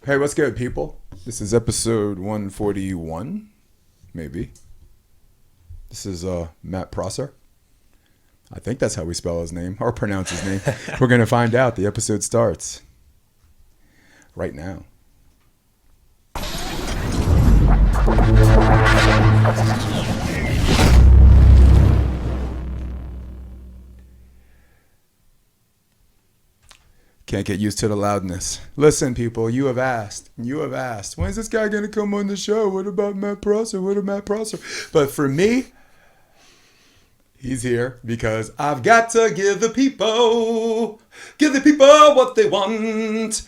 Hey, what's good, people? This is episode 141, maybe. This is Matt Prosser. I think that's how we spell his name, or pronounce his name. We're going to find out. The episode starts right now. Can't get used to the loudness. Listen, people, you have asked. When's this guy going to come on the show? What about Matt Prosser? But for me, he's here because I've got to give the people what they want.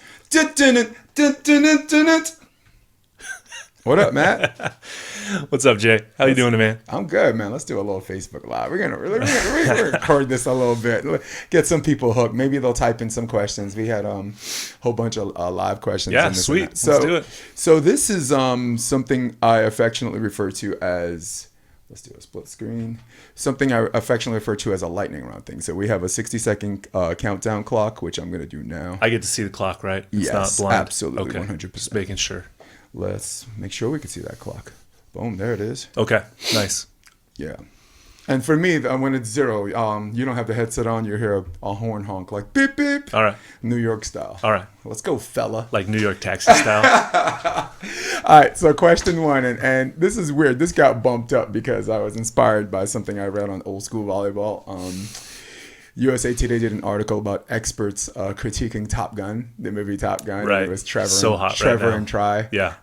What up, Matt? What's up, Jay? How you doing, man? I'm good, man. Let's do a little Facebook Live. We're gonna record this a little bit. Get some people hooked. Maybe they'll type in some questions. We had a whole bunch of live questions. Yeah, sweet. Let's do it. So this is something I affectionately refer to as. Let's do a split screen. Something I affectionately refer to as a lightning round thing. So we have a 60-second countdown clock, which I'm gonna do now. I get to see the clock, right? It's not blind. Absolutely, okay. 100%. Just making sure. Let's make sure we can see that clock. Boom, there it is. Okay, nice. Yeah. And for me, when it's zero, you don't have the headset on, you hear a horn honk like beep, beep. All right. New York style. All right. Let's go, fella. Like New York taxi style. All right, so question one, and this is weird. This got bumped up because I was inspired by something I read on Old School Volleyball. USA Today did an article about experts critiquing Top Gun, the movie Top Gun. Right. It was Trevor, so hot right now. and Try. Yeah.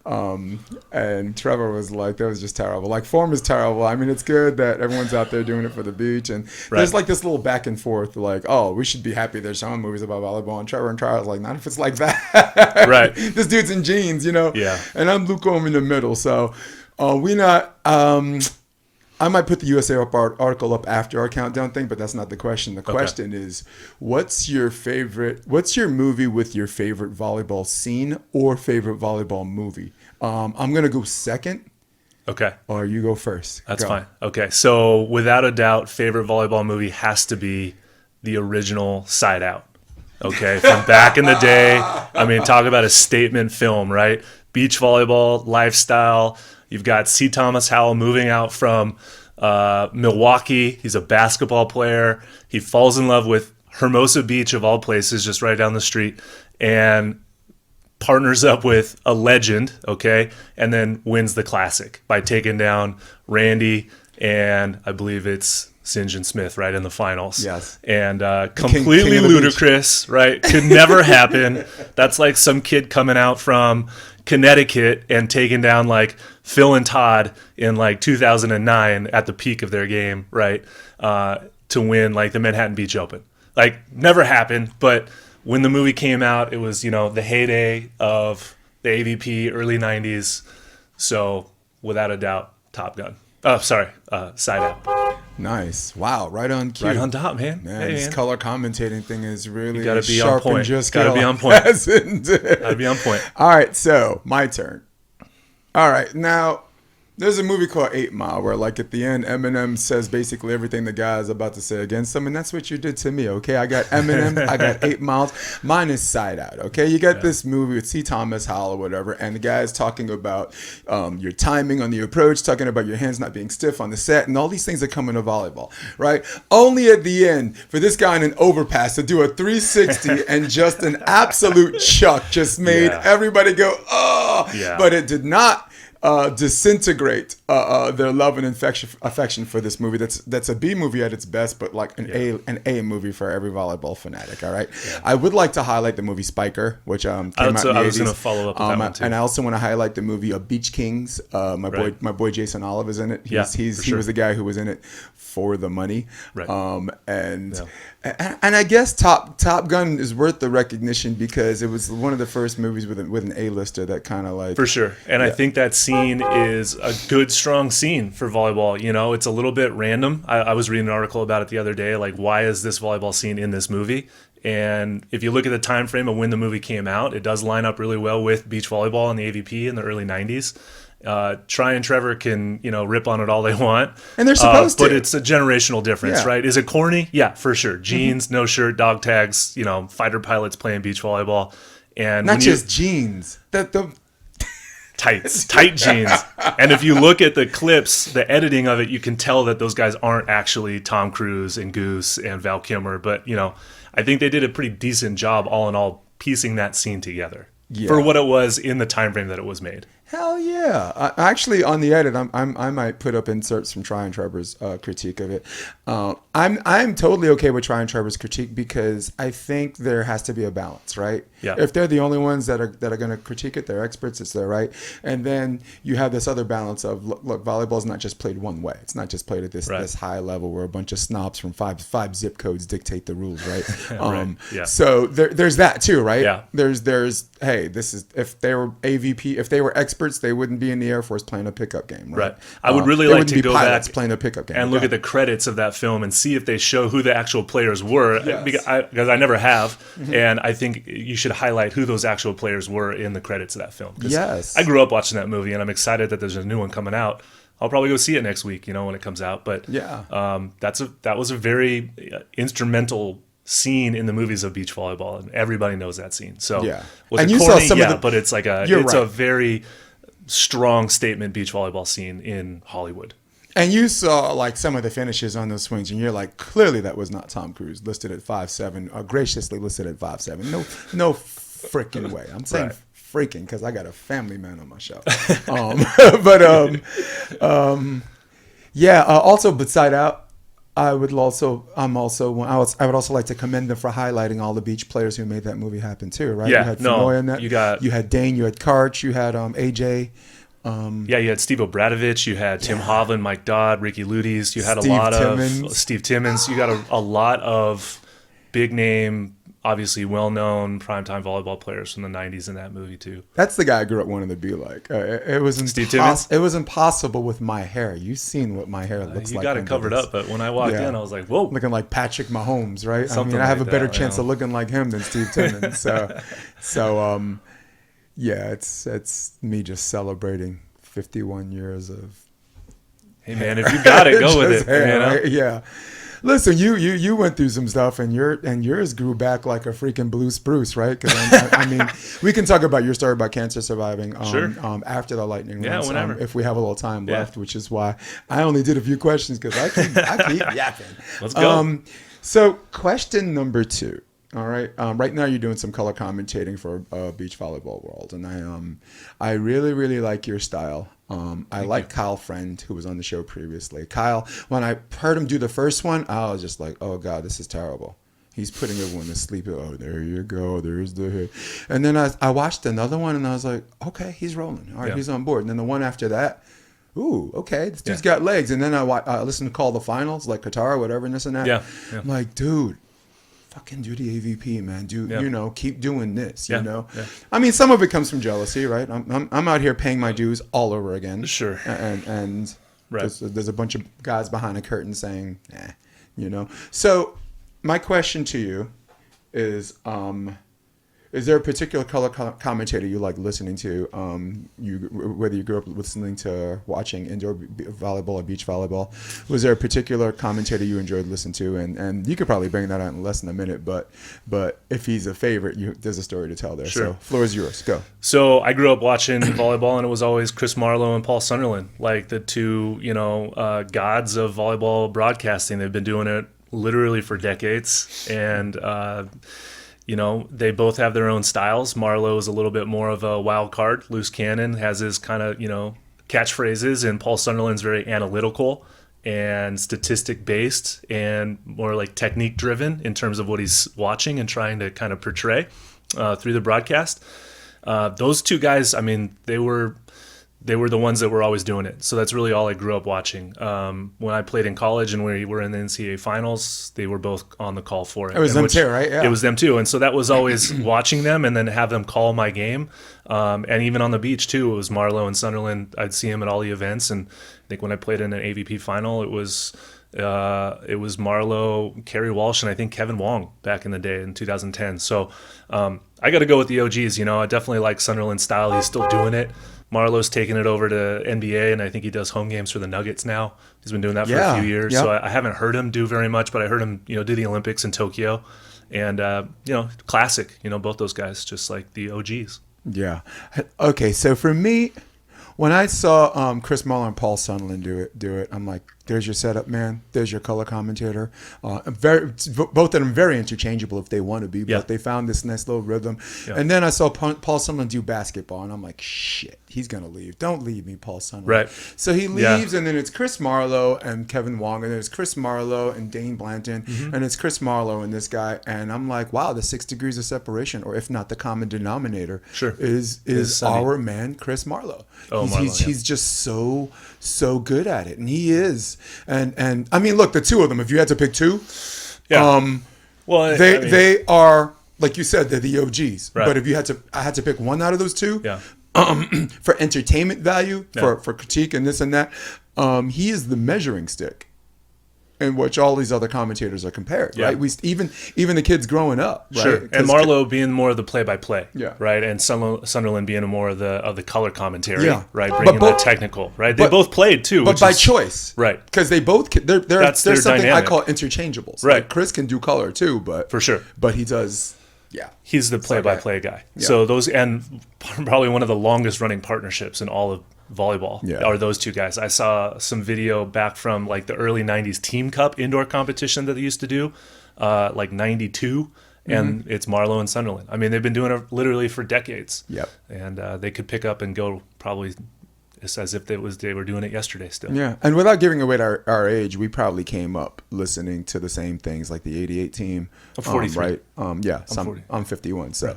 And Trevor was like, that was just terrible. Like, form is terrible. I mean, it's good that everyone's out there doing it for the beach. And there's like this little back and forth, like, oh, we should be happy they're showing movies about volleyball. And Trevor and Try was like, not if it's like that. Right. This dude's in jeans, you know? Yeah. And I'm lukewarm in the middle. So we not... I might put the USA article up after our countdown thing, but that's not the question. The question is, what's your movie with your favorite volleyball scene or favorite volleyball movie? I'm going to go second. Okay. Or you go first. That's fine. Okay. So without a doubt, favorite volleyball movie has to be the original Side Out. Okay. From back in the day. I mean, talk about a statement film, right? Beach volleyball, lifestyle. You've got C. Thomas Howell moving out from Milwaukee. He's a basketball player. He falls in love with Hermosa Beach, of all places, just right down the street, and partners up with a legend, okay, and then wins the classic by taking down Randy and I believe it's St. John Smith right in the finals. Yes. And completely King ludicrous, right? Could never happen. That's like some kid coming out from Connecticut and taking down like Phil and Todd in like 2009 at the peak of their game, right? To win like the Manhattan Beach Open. Like, never happened, but when the movie came out, it was, you know, the heyday of the AVP, early 90s. So without a doubt, Top Gun. Side Out. Nice. Wow. Right on cue. Right on top, man. This color commentating thing is really gotta be sharp on point. and just gotta be on point. Gotta be on point. All right. So my turn. All right. Now, there's a movie called 8 Mile where, like, at the end, Eminem says basically everything the guy is about to say against him, and that's what you did to me, okay? I got Eminem, I got 8 Miles. Mine is Side Out, okay? You got this movie with C. Thomas Howell or whatever, and the guy is talking about your timing on the approach, talking about your hands not being stiff on the set, and all these things that come into volleyball, right? Only at the end for this guy in an overpass to do a 360 and just an absolute chuck just made everybody go, oh! Yeah. But it did not disintegrate their love and affection for this movie. That's a B movie at its best, but like an A movie for every volleyball fanatic. All right. Yeah. I would like to highlight the movie Spiker, which came out in the 80s. I was going to follow up with that one too. And I also want to highlight the movie Beach Kings. My boy Jason Olive is in it. He was the guy who was in it for the money. Right. And I guess Top Gun is worth the recognition because it was one of the first movies with an A-lister that kind of like... For sure. And I think that scene is a good, strong scene for volleyball. You know, it's a little bit random. I was reading an article about it the other day, like, why is this volleyball scene in this movie? And if you look at the time frame of when the movie came out, it does line up really well with beach volleyball and the AVP in the early 90s. Try and Trevor can, rip on it all they want. And they're supposed to. But it's a generational difference, right? Is it corny? Yeah, for sure. Jeans, no shirt, dog tags, fighter pilots playing beach volleyball. And not just jeans. Tight jeans. And if you look at the clips, the editing of it, you can tell that those guys aren't actually Tom Cruise and Goose and Val Kilmer. But, I think they did a pretty decent job all in all piecing that scene together for what it was in the time frame that it was made. Hell yeah! Actually, on the edit, I might put up inserts from Try and Trevor's critique of it. I'm totally okay with Try and Trevor's critique because I think there has to be a balance, right? Yeah. If they're the only ones that are going to critique it, they're experts. It's their right. And then you have this other balance of look, volleyball is not just played one way. It's not just played at this high level where a bunch of snobs from five zip codes dictate the rules, right? Right. Yeah. So there's that too, right? Yeah. There's hey, this is if they were AVP, if they were experts, they wouldn't be in the Air Force playing a pickup game, right? I would really like to go back playing a pickup game and look at the credits of that film and see if they show who the actual players were, because I never have, and I think you should highlight who those actual players were in the credits of that film. Yes, I grew up watching that movie, and I'm excited that there's a new one coming out. I'll probably go see it next week, when it comes out. But that was a very instrumental scene in the movies of beach volleyball, and everybody knows that scene. So was and it you corny? saw some of the, but it's like a very strong statement beach volleyball scene in Hollywood. And you saw like some of the finishes on those swings, and you're like, clearly that was not Tom Cruise, listed at 5'7", graciously listed at 5'7". No freaking way. I'm saying freaking because I got a family man on my show. Also, beside out, I would also like to commend them for highlighting all the beach players who made that movie happen too, right? Yeah, you had Fenoy in that. You had Dane, you had Karch, you had AJ. You had Steve Obradovich, you had Tim Hovland, Mike Dodd, Ricky Ludes, you had Steve Timmons. You got a lot of big name, obviously well-known primetime volleyball players from the 90s in that movie too. That's the guy I grew up wanting to be like. It was Steve Timmons? It was impossible with my hair. You've seen what my hair looks like. You got it covered up, but when I walked in, I was like, whoa. Looking like Patrick Mahomes, right? Something I have like a better that, chance of looking like him than Steve Timmons. It's me just celebrating 51 years of. Hey man, if you got it, go with it. Hair, right? Yeah. Listen, you went through some stuff, and yours grew back like a freaking blue spruce, right? Because I mean, we can talk about your story about cancer surviving after the lightning rounds, whenever. If we have a little time left, which is why I only did a few questions because I keep yapping. Let's go. So question number 2. All right. Right now you're doing some color commentating for Beach Volleyball World, and I really, really like your style. I like Kyle Friend, who was on the show previously. Kyle, when I heard him do the first one, I was just like, oh God, this is terrible. He's putting everyone to sleep. Oh, there you go. There's the hit. And then I watched another one, and I was like, okay, he's rolling. All right, he's on board. And then the one after that, ooh, okay, this dude's got legs. And then I listened to Call the Finals, like Qatar, whatever, and this and that. Yeah. I'm like, dude, fucking do the AVP, man. Keep doing this, you know? Yeah. I mean, some of it comes from jealousy, right? I'm out here paying my dues all over again. Sure. And there's a bunch of guys behind a curtain saying, So my question to you is there a particular color commentator you like listening to? Whether you grew up watching indoor volleyball or beach volleyball, was there a particular commentator you enjoyed listening to? And you could probably bring that out in less than a minute, but if he's a favorite, there's a story to tell there. Sure. So floor is yours. Go. So I grew up watching volleyball, and it was always Chris Marlowe and Paul Sunderland, like the two gods of volleyball broadcasting. They've been doing it literally for decades, and they both have their own styles. Marlowe is a little bit more of a wild card, loose cannon, has his kind of, catchphrases, and Paul Sunderland's very analytical and statistic based and more like technique driven in terms of what he's watching and trying to kind of portray through the broadcast. Those two guys, I mean, they were the ones that were always doing it. So that's really all I grew up watching. When I played in college and we were in the NCAA finals, they were both on the call for it. It was them too, right? Yeah. It was them too. And so that was always watching them and then have them call my game. And even on the beach too, it was Marlowe and Sunderland. I'd see him at all the events. And I think when I played in an AVP final, it was Marlowe, Kerry Walsh, and I think Kevin Wong back in the day in 2010. So I got to go with the OGs. I definitely like Sunderland's style. He's still doing it. Marlowe's taken it over to NBA, and I think he does home games for the Nuggets now. He's been doing that for a few years. Yep. So I haven't heard him do very much, but I heard him, do the Olympics in Tokyo. And, classic, both those guys, just like the OGs. Yeah. Okay, so for me, when I saw Chris Marlowe and Paul Sunderland do it, I'm like, there's your setup, man. There's your color commentator. Both of them very interchangeable if they want to be, but they found this nice little rhythm. Yeah. And then I saw Paul Sunderland do basketball, and I'm like, shit, he's going to leave. Don't leave me, Paul Sunderland. Right. So he leaves, and then it's Chris Marlowe and Kevin Wong, and then it's Chris Marlowe and Dane Blanton, and it's Chris Marlowe and this guy. And I'm like, wow, the 6 degrees of separation, or if not the common denominator, is our man, Chris Marlowe. Oh, he's just so good at it, and he is. And I mean, look, the two of them. If you had to pick two, they are, like you said, they're the OGs. Right. But if I had to pick one out of those two, for entertainment value, for critique and this and that, he is the measuring stick in which all these other commentators are compared, right? We even the kids growing up, right? Sure. And Marlowe being more of the play-by-play, yeah, right? And Sunderland being more of the color commentary, right? Bringing the technical, right? They both played too, but by choice, right? Because they both there's something dynamic. I call interchangeables, right? Like Chris can do color too, but for sure, but he does. Yeah, he's the play-by-play guy. Yeah. So those, and probably one of the longest running partnerships in all of volleyball are those two guys. I saw some video back from like the early 90s Team Cup indoor competition that they used to do, like 92, and it's Marlowe and Sunderland. I mean, they've been doing it literally for decades. Yep. And they could pick up and go probably it's as if they were doing it yesterday still. Yeah, and without giving away our age, we probably came up listening to the same things like the '88 team. I'm 43. Right? Yeah, I'm 40. I'm 51. So,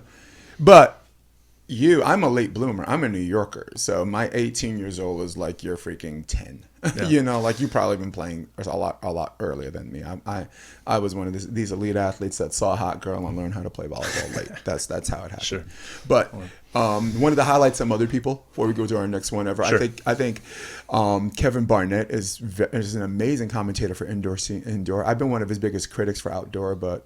but I'm a late bloomer. I'm a New Yorker, so my 18 years old is like you're freaking 10. Yeah. Like you probably been playing a lot earlier than me. I was one of these elite athletes that saw a hot girl and learned how to play volleyball late. That's how it happened. Sure. But wanted to highlight some other people before we go to our next one ever. Sure. I think Kevin Beranek is an amazing commentator for indoor. I've been one of his biggest critics for outdoor, but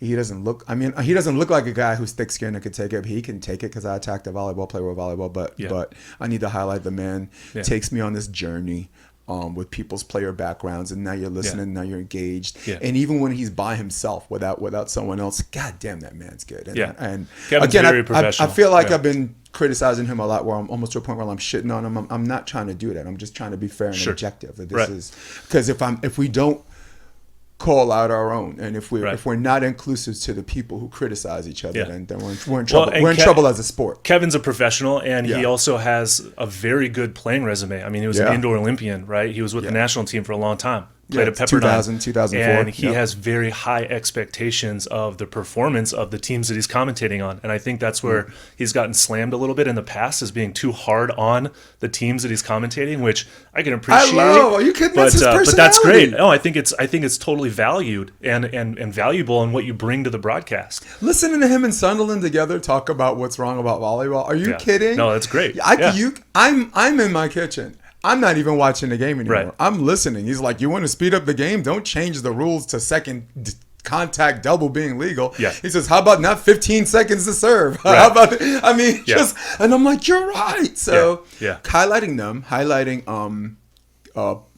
he doesn't look. I mean, he doesn't look like a guy who's thick-skinned and could take it. He can take it because I attacked a volleyball player with volleyball. But I need to highlight the man. Yeah. Takes me on this journey with people's player backgrounds, and now you're listening. Now you're engaged. Yeah. And even when he's by himself, without someone else, God damn, that man's good. And Kevin's again, very professional. I feel like I've been criticizing him a lot, where I'm almost to a point where I'm shitting on him. I'm not trying to do that. I'm just trying to be fair and objective. That this is because if we don't call out our own, and if we're not inclusive to the people who criticize each other, then we're in trouble. We're in trouble as a sport. Kevin's a professional, and he also has a very good playing resume. I mean, he was an indoor Olympian, right? He was with the national team for a long time. Played at Pepperdine. 2004. And he has very high expectations of the performance of the teams that he's commentating on. And I think that's where he's gotten slammed a little bit in the past, as being too hard on the teams that he's commentating, which I can appreciate. I love. Are you kidding? That's his personality. But that's great. No, I think it's totally valued and valuable in what you bring to the broadcast. Listening to him and Sunderland together talk about what's wrong about volleyball. Are you kidding? No, that's great. I'm in my kitchen. I'm not even watching the game anymore. Right. I'm listening. He's like, you want to speed up the game? Don't change the rules to second contact double being legal. Yeah. He says, how about not 15 seconds to serve? Right. How about, and I'm like, you're right. So highlighting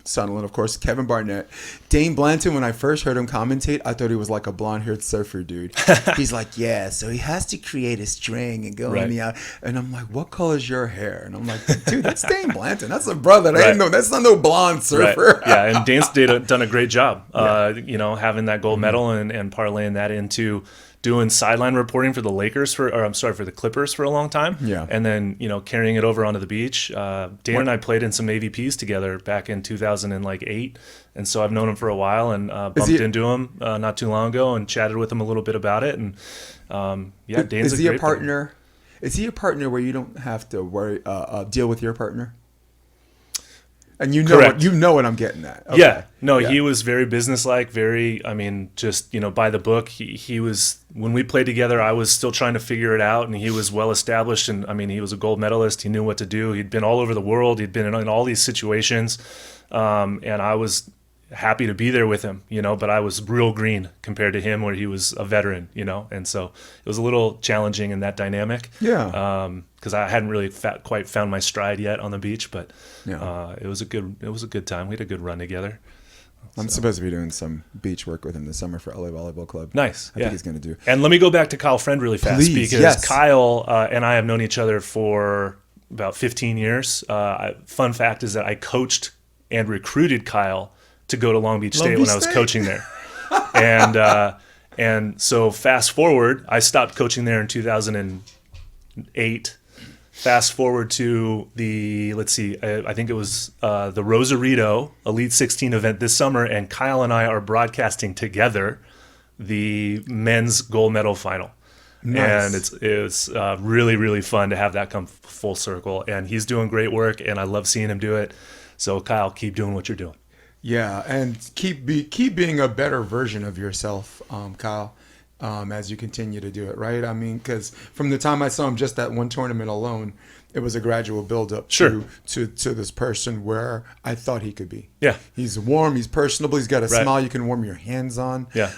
Sunderland, of course, Kevin Beranek. Dane Blanton, when I first heard him commentate, I thought he was like a blonde-haired surfer dude. He's like, so he has to create a string and go in the out. And I'm like, what color is your hair? And I'm like, dude, that's Dane Blanton. That's a brother. That's not no blonde surfer. Right. Yeah, and Dane's done a great job, having that gold medal and parlaying that into doing sideline reporting for the for the Clippers for a long time. Yeah. And then, carrying it over onto the beach. Dan and I played in some AVPs together back in 2008. And so I've known him for a while and bumped into him not too long ago and chatted with him a little bit about it. And Dane's a great partner. Is he a partner where you don't have to worry, deal with your partner? And you know what I'm getting at. Okay. Yeah. No, he was very businesslike, just, by the book. He was, when we played together, I was still trying to figure it out, and he was well established, and he was a gold medalist. He knew what to do. He'd been all over the world. He'd been in all these situations. And I was happy to be there with him, but I was real green compared to him, where he was a veteran, and so it was a little challenging in that dynamic. Yeah. Because I hadn't really quite found my stride yet on the beach, but it was a good time. We had a good run together. I'm supposed to be doing some beach work with him this summer for LA Volleyball Club. Nice. I think he's going to do. And let me go back to Kyle Friend really fast. Please, because yes. Kyle and I have known each other for about 15 years. Fun fact is that I coached and recruited Kyle to go to Long Beach State when I was coaching there. And so fast forward, I stopped coaching there in 2008. Fast forward to I think it was the Rosarito Elite 16 event this summer, and Kyle and I are broadcasting together the men's gold medal final. Nice. And it's really, really fun to have that come full circle. And he's doing great work, and I love seeing him do it. So Kyle, keep doing what you're doing. Yeah, and keep being a better version of yourself, Kyle. As you continue to do it, right? I mean, because from the time I saw him just that one tournament alone, it was a gradual build-up to this person where I thought he could be. Yeah. He's warm, he's personable, he's got a smile you can warm your hands on. Yeah.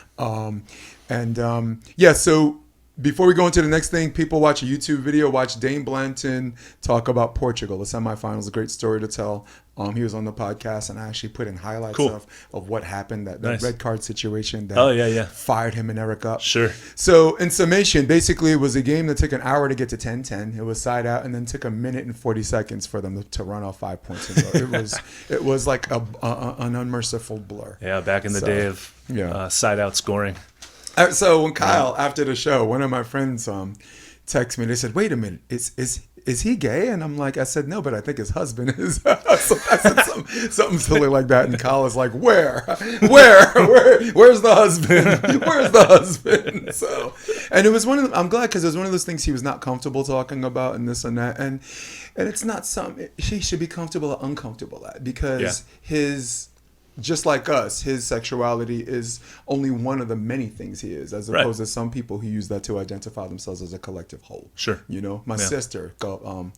So before we go into the next thing, people watch a YouTube video, watch Dane Blanton talk about Portugal, the semifinals, a great story to tell. He was on the podcast, and I actually put in highlights of what happened, that red card situation that fired him and Eric up. Sure. So in summation, basically it was a game that took an hour to get to 10-10. It was side out, and then took a minute and 40 seconds for them to run off 5 points. It was like an unmerciful blur. Yeah, back in the day of side out scoring. So when Kyle, after the show, one of my friends texted me, they said, "Wait a minute, is he gay?" And I'm like, I said, "No, but I think his husband is." So I said something silly like that. And Kyle is like, Where's the husband? Where's the husband? So, and it was I'm glad, because it was one of those things he was not comfortable talking about, and this and that. And it's not something he should be comfortable or uncomfortable at, because just like us, his sexuality is only one of the many things he is, as opposed to some people who use that to identify themselves as a collective whole. Sure. You know, my sister,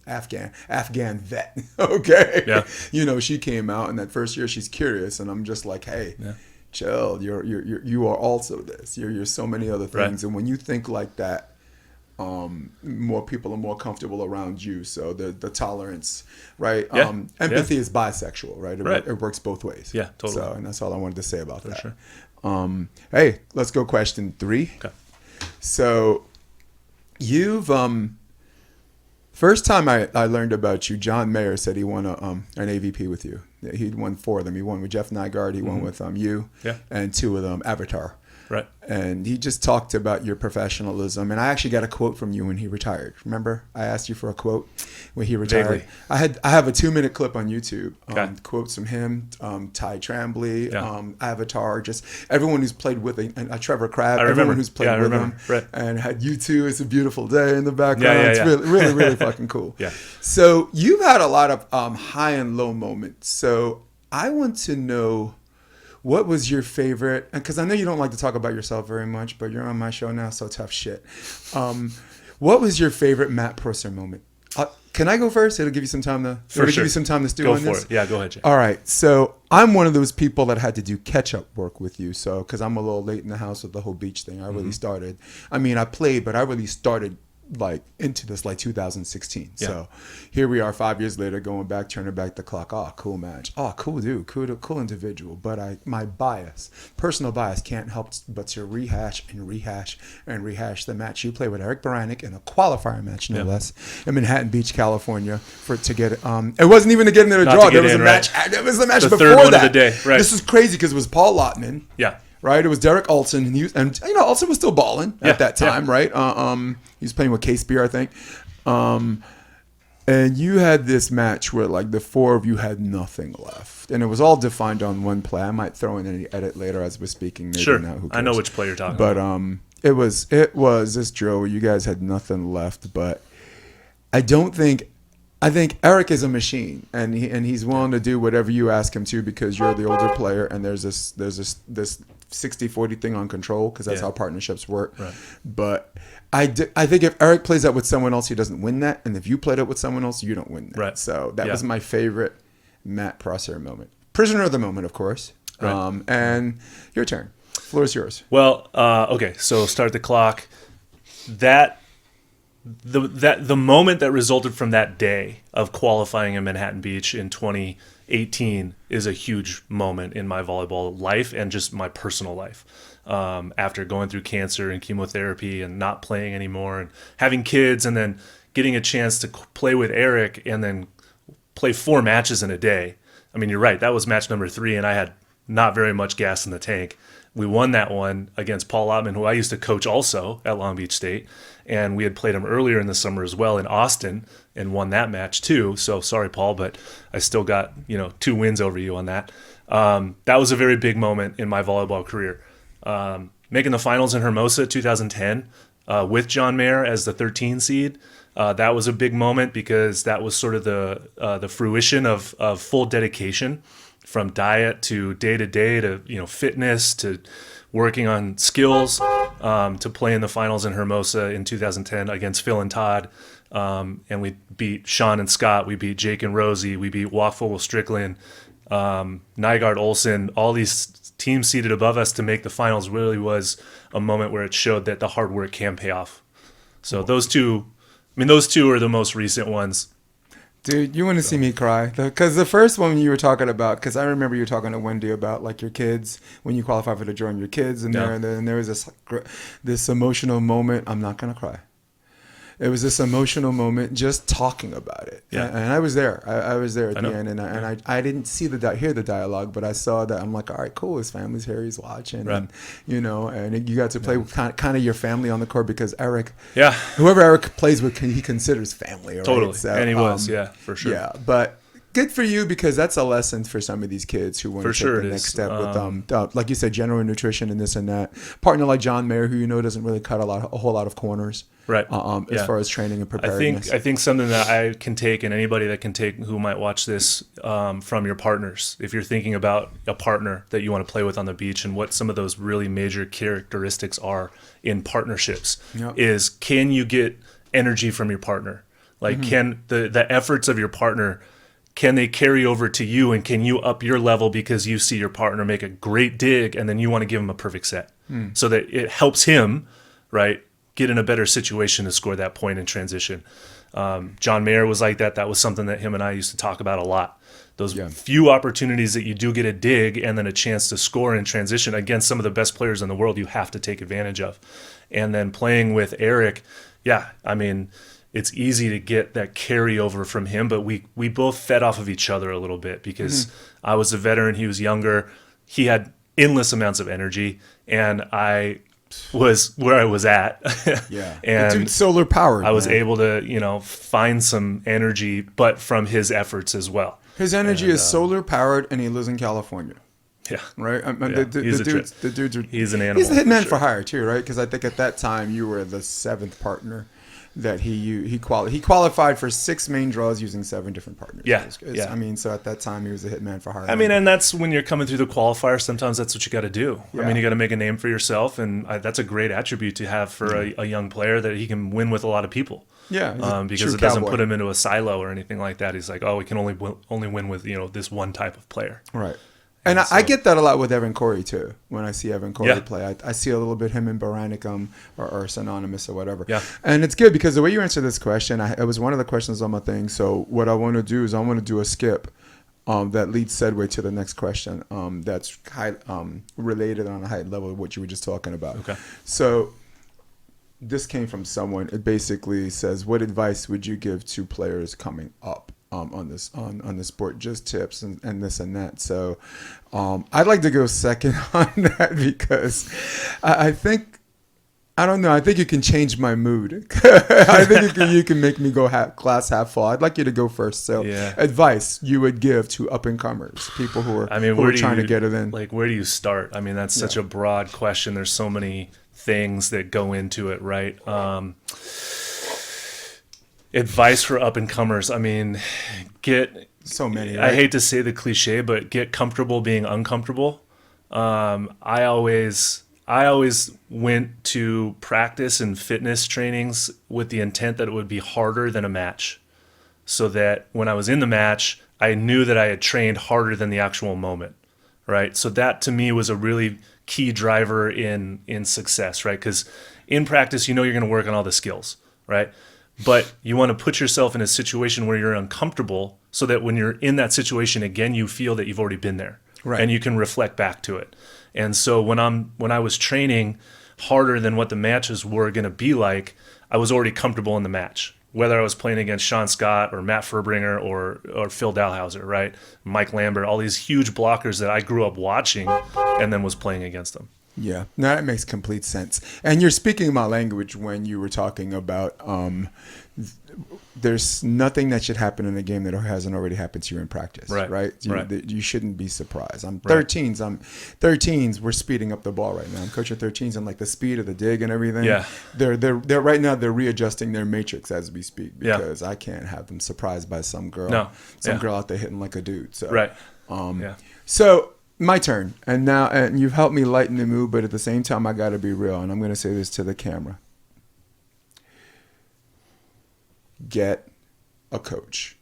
Afghan vet. Okay. Yeah. You know, she came out, and that first year she's curious, and I'm just like, hey, chill. You are also this. You're so many other things, and when you think like that, more people are more comfortable around you. So the tolerance, right? Yeah. Empathy is bisexual, right? It works both ways. Yeah, totally. So, and that's all I wanted to say about that. Sure. Hey, let's go question 3. Okay. So you've first time I learned about you, John Mayer said he won an AVP with you. He'd won 4 of them. He won with Jeff Nygaard. He won with you. Yeah. And 2 of them Avatar. Right. And he just talked about your professionalism. And I actually got a quote from you when he retired. Remember, I asked you for a quote when he retired. Vaguely. I have a 2-minute clip on YouTube. Okay. Quotes from him, Ty Trambly, Avatar, just everyone who's played with Trevor Crabb, everyone who's played with him, and had you two. It's a beautiful day in the background. It's really, really, really fucking cool. Yeah. So you've had a lot of high and low moments. So I want to know, what was your favorite? Because I know you don't like to talk about yourself very much, but you're on my show now, so tough shit. What was your favorite Matt Prosser moment? Can I go first? It'll give you some time to. Give you some time to stew on this. Go for it. Yeah, go ahead, Jay. All right. So I'm one of those people that had to do catch-up work with you. So because I'm a little late in the house with the whole beach thing, I really started. I mean, I played, but I really started like into this like 2016. Yeah. So here we are 5 years later, going back, turning back the clock. Oh, cool match. Oh, cool dude, cool individual. But my personal bias can't help but to rehash the match you played with Eric Beranek in a qualifier match, no less, in Manhattan Beach, California, to get it. It wasn't even to get into the draw. There was a match. There was a match before third one that. Of the day. Right. This is crazy because it was Paul Lottman. Yeah. Right, it was Derek Olsen, and Olsen was still balling at that time, right? He was playing with K-Spear, I think. And you had this match where like the 4 of you had nothing left, and it was all defined on one play. I might throw in any edit later as we're speaking. Maybe sure, not, who cares? I know which play you're talking about. But it was this drill where you guys had nothing left. But I think Eric is a machine, and he's willing to do whatever you ask him to, because you're the older player, and there's this 60-40 thing on control, because that's how partnerships work. Right. But I think if Eric plays that with someone else, he doesn't win that, and if you played it with someone else, you don't win that. Right. So that was my favorite Matt Prosser moment. Prisoner of the moment, of course. Right. And your turn. Floor is yours. Well, okay, so start the clock. That the moment that resulted from that day of qualifying in Manhattan Beach in 2018 is a huge moment in my volleyball life and just my personal life. After going through cancer and chemotherapy and not playing anymore and having kids, and then getting a chance to play with Eric and then play 4 matches in a day. I mean, you're right. That was match number 3, and I had not very much gas in the tank. We won that one against Paul Ottman, who I used to coach also at Long Beach State. And we had played him earlier in the summer as well in Austin and won that match too. So sorry, Paul, but I still got 2 wins over you on that. That was a very big moment in my volleyball career. Making the finals in Hermosa 2010 with John Mayer as the 13 seed. That was a big moment because that was sort of the fruition of full dedication, from diet to day-to-day to fitness to working on skills, to play in the finals in Hermosa in 2010 against Phil and Todd. And we beat Sean and Scott. We beat Jake and Rosie. We beat Wafogel Strickland, Nygaard Olsen. All these teams seated above us to make the finals really was a moment where it showed that the hard work can pay off. So those two are the most recent ones. Dude, you want to see me cry? Because the first one you were talking about, because I remember you were talking to Wendy about like your kids, when you qualify for the join your kids, and there was this emotional moment. I'm not going to cry. It was this emotional moment just talking about it. Yeah. And I was there. I was there at the end, and I didn't hear the dialogue, but I saw that. I'm like, all right, cool. His family's here. He's watching, right. and you got to play with kind of your family on the court, because Eric, whoever Eric plays with, he considers family. Right? Totally, So, and he was, for sure. Yeah, but good for you, because that's a lesson for some of these kids who want to take the next step with, like you said, general nutrition and this and that. Partner like John Mayer, who doesn't really cut a whole lot of corners. Right. As far as training and preparedness. I think something that I can take, and anybody that can take who might watch this, from your partners, if you're thinking about a partner that you want to play with on the beach, and what some of those really major characteristics are in partnerships, is, can you get energy from your partner? Like, can the efforts of your partner, can they carry over to you, and can you up your level because you see your partner make a great dig and then you want to give him a perfect set, so that it helps him, right, get in a better situation to score that point in transition. John Mayer was like that. That was something that him and I used to talk about a lot. Those few opportunities that you do get a dig and then a chance to score in transition against some of the best players in the world, you have to take advantage of. And then playing with Eric, it's easy to get that carryover from him, but we both fed off of each other a little bit, because I was a veteran, he was younger. He had endless amounts of energy, and I was where I was at. And the dude's solar powered. I was able to, find some energy, but from his efforts as well. His energy is solar powered, and he lives in California. Yeah. Right? The dude's he's an animal. He's a hitman for hire too, right? Because I think at that time you were the 7th partner that he qualified for 6 main draws using 7 different partners. So at that time he was a hitman for hire. And that's when you're coming through the qualifier. Sometimes that's what you got to do. Yeah. You got to make a name for yourself, and that's a great attribute to have for a young player, that he can win with a lot of people. Yeah, because it doesn't put him into a silo or anything like that. He's like, we can only win with this one type of player. Right. And I get that a lot with Evan Corey too. When I see Evan Corey play, I see a little bit him and Beranek or synonymous or whatever. Yeah. And it's good because the way you answer this question, it was one of the questions on my thing. So what I want to do is I want to do a skip that leads segue to the next question. That's related on a height level of what you were just talking about. Okay. So this came from someone. It basically says, what advice would you give to players coming up on the sport? Just tips and this and that. So I'd like to go second on that, because I think you can change my mood. I think you can make me go glass half full. I'd like you to go first. So advice you would give to up and comers, people who are trying to get it in. Like, where do you start? That's such a broad question. There's so many things that go into it, right? Advice for up and comers. Get so many. Right? I hate to say the cliche, but get comfortable being uncomfortable. I always went to practice and fitness trainings with the intent that it would be harder than a match, so that when I was in the match, I knew that I had trained harder than the actual moment, right? So that to me was a really key driver in success, right? Because in practice, you're going to work on all the skills, right? but you want to put yourself in a situation where you're uncomfortable so that when you're in that situation again, you feel that you've already been there, Right. and you can reflect back to it. And so when I was training harder than what the matches were going to be like, I was already comfortable in the match. Whether I was playing against Sean Scott or Matt Furbringer or Phil Dalhouser, right? Mike Lambert, all these huge blockers that I grew up watching and then was playing against them. Yeah, no, that makes complete sense. And you're speaking my language when you were talking about there's nothing that should happen in a game that hasn't already happened to you in practice, right? You shouldn't be surprised. 13s. We're speeding up the ball right now. I'm coaching 13s and like the speed of the dig and everything. Yeah, they're right now. They're readjusting their matrix as we speak because I can't have them surprised by some girl, girl out there hitting like a dude. So right. So my turn, and you've helped me lighten the mood, but at the same time, I got to be real, and I'm going to say this to the camera. Get a coach.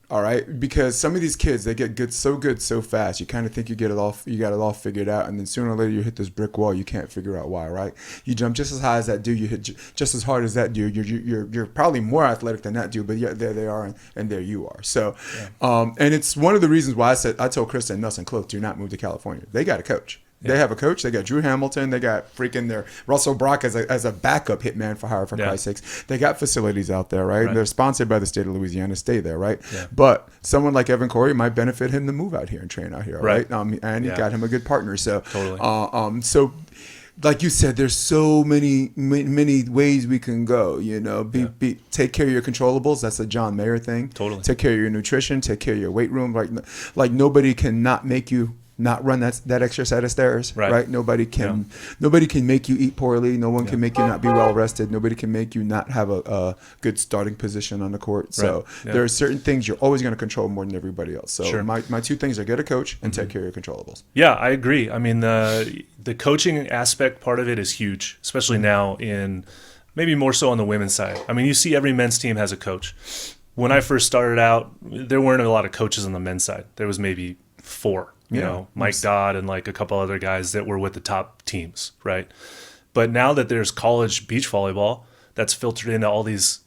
All right, because some of these kids, they get good so fast. You kind of think you got it all figured out, and then sooner or later you hit this brick wall. You can't figure out why, right? You jump just as high as that dude, you hit just as hard as that dude. You're probably more athletic than that dude, but yeah, there they are, and there you are. So, and it's one of the reasons why I told Krista and Nuss and Close, do not move to California. They got a coach. They have a coach. They got Drew Hamilton. They got freaking their Russell Brock as a backup hitman for hire, for Christ's sakes. They got facilities out there, right? They're sponsored by the state of Louisiana. Stay there, right? Yeah. But someone like Evan Corey might benefit him to move out here and train out here, right? And he got him a good partner. So, totally. So like you said, there's so many ways we can go. You know, take care of your controllables. That's a John Mayer thing. Totally. Take care of your nutrition. Take care of your weight room. Like nobody can not make you not run that extra set of stairs, right? Nobody can make you eat poorly. No one can make you not be well rested. Nobody can make you not have a good starting position on the court. So there are certain things you're always going to control more than everybody else. So my two things are get a coach and take care of your controllables. Yeah, I agree. I mean, the coaching aspect part of it is huge, especially now in maybe more so on the women's side. I mean, you see every men's team has a coach. When I first started out, there weren't a lot of coaches on the men's side. There was maybe 4. You know, Mike Dodd and like a couple other guys that were with the top teams, right? But now that there's college beach volleyball, that's filtered into all these,